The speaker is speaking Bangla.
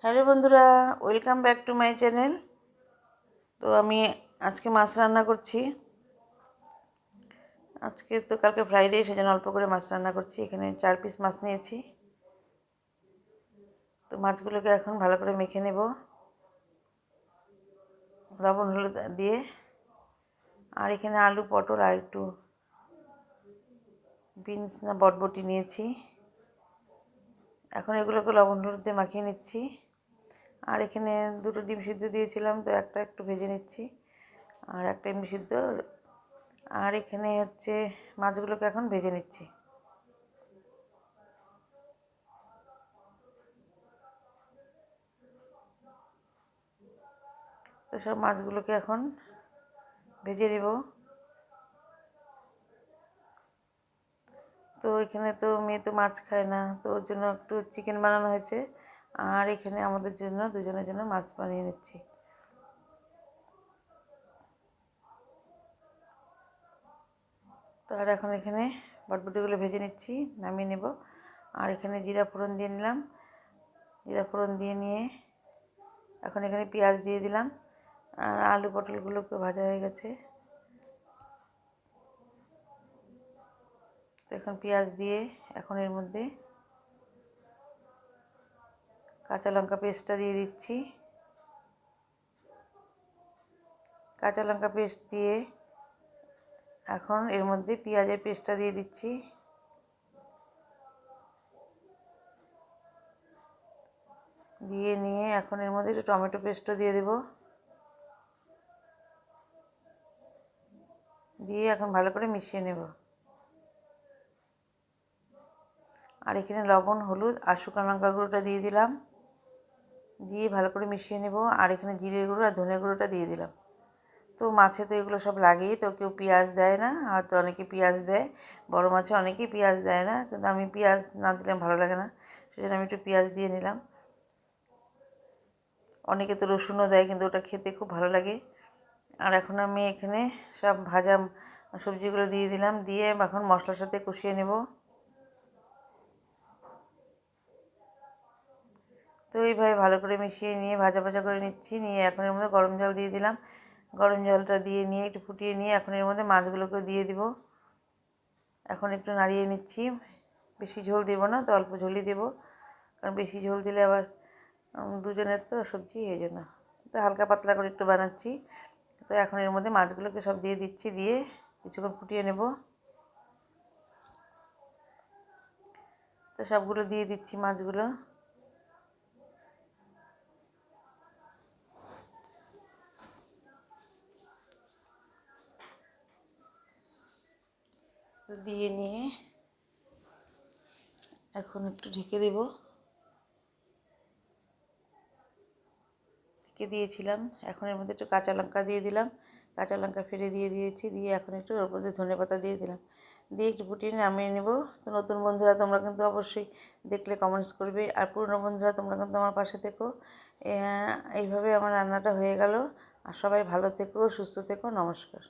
হ্যালো বন্ধুরা, welcome back to my channel. তো আমি আজকে মাছ রান্না করছি। আজকে তো কালকে ফ্রাইডে, সেজন্য অল্প করে মাছ রান্না করছি। এখানে 4 পিস মাছ নিয়েছি। তো মাছগুলোকে এখন ভালো করে মেখে নেব লবণ হলুদ দিয়ে। আর এখানে আলু, পটল আর একটু বিনস না বটবটি নিয়েছি। এখন এগুলোকে লবণ হলুদ দিয়ে মাখিয়ে নিচ্ছি। আর এখানে 2টো ডিম সিদ্ধ দিয়েছিলাম, তো একটা একটু ভেজে নিচ্ছি আর একটা এমনি সিদ্ধ। আর এখানে হচ্ছে মাছগুলোকে এখন ভেজে নিচ্ছি। তো সব মাছগুলোকে এখন ভেজে নেব। তো এখানে তো মেয়ে তো মাছ খায় না, তো ওর জন্য একটু চিকেন বানানো হয়েছে। আর এখানে আমাদের জন্য দুজনের জন্য মাছ বানিয়ে নিচ্ছি। তো আর এখন এখানে বটবটিগুলো ভেজে নিচ্ছি, নামিয়ে নেব। আর এখানে জিরা ফোড়ন দিয়ে নিলাম। জিরা ফোড়ন দিয়ে নিয়ে এখন এখানে পেঁয়াজ দিয়ে দিলাম। আর আলু পটলগুলোকে ভাজা হয়ে গেছে। তো এখন পেঁয়াজ দিয়ে এখন এর মধ্যে কাঁচা লঙ্কা পেস্টটা দিয়ে দিচ্ছি। কাঁচা লঙ্কা পেস্ট দিয়ে এখন এর মধ্যে পেঁয়াজের পেস্টটা দিয়ে দিচ্ছি। দিয়ে নিয়ে এখন এর মধ্যে একটু টমেটো পেস্টও দিয়ে দেব। দিয়ে এখন ভালো করে মিশিয়ে নেব। আর এখানে লবণ, হলুদ আর শুকনো লঙ্কা গুঁড়োটা দিয়ে দিলাম। দিয়ে ভালো করে মিশিয়ে নেব। আর এখানে জিরে গুঁড়ো আর ধনে গুঁড়োটা দিয়ে দিলাম। তো মাছে তো এগুলো সব লাগেই, তো কেউ পেঁয়াজ দেয় না, হয়তো অনেকে পেঁয়াজ দেয়। বড় মাছে অনেকেই পেঁয়াজ দেয় না, কিন্তু আমি পেঁয়াজ না দিলে ভালো লাগে না, সেজন্য আমি একটু পেঁয়াজ দিয়ে নিলাম। অনেকে তো রসুনও দেয়, কিন্তু ওটা খেতে খুব ভালো লাগে। আর এখন আমি এখানে সব ভাজা সবজিগুলো দিয়ে দিলাম। দিয়ে এখন মশলার সাথে কষিয়ে নেব। তো এইভাবে ভালো করে মিশিয়ে নিয়ে ভাজা ভাজা করে নিচ্ছি। নিয়ে এখন এর মধ্যে গরম জল দিয়ে দিলাম। গরম জলটা দিয়ে নিয়ে একটু ফুটিয়ে নিয়ে এখন এর মধ্যে মাছগুলোকে দিয়ে দিব। এখন একটু নাড়িয়ে নিচ্ছি। বেশি ঝোল দেবো না, তো অল্প ঝোলই দেবো, কারণ বেশি ঝোল দিলে আবার দুজনের তো সবজি, এই জন্য তো হালকা পাতলা করে একটু বানাচ্ছি। তো এখন এর মধ্যে মাছগুলোকে সব দিয়ে দিচ্ছি। দিয়ে কিছুক্ষণ ফুটিয়ে নেব। তো সবগুলো দিয়ে দিচ্ছি মাছগুলো। তো দিয়ে নিয়ে এখন একটু ঢেকে দেব। ঢেকে দিয়েছিলাম। এখন এর মধ্যে একটু কাঁচা লঙ্কা দিয়ে দিলাম। কাঁচা লঙ্কা ফেলে দিয়ে দিয়েছি। দিয়ে এখন একটু ওর মধ্যে ধনেপাতা দিয়ে দিলাম। দিয়ে একটু ফুটিয়ে নামিয়ে নেব। তো নতুন বন্ধুরা তোমরা কিন্তু অবশ্যই দেখলে কমেন্টস করবে, আর পুরনো বন্ধুরা তোমরা কিন্তু আমার পাশে থেকো। এইভাবে আমার রান্নাটা হয়ে গেল। আর সবাই ভালো থেকো, সুস্থ থেকো। নমস্কার।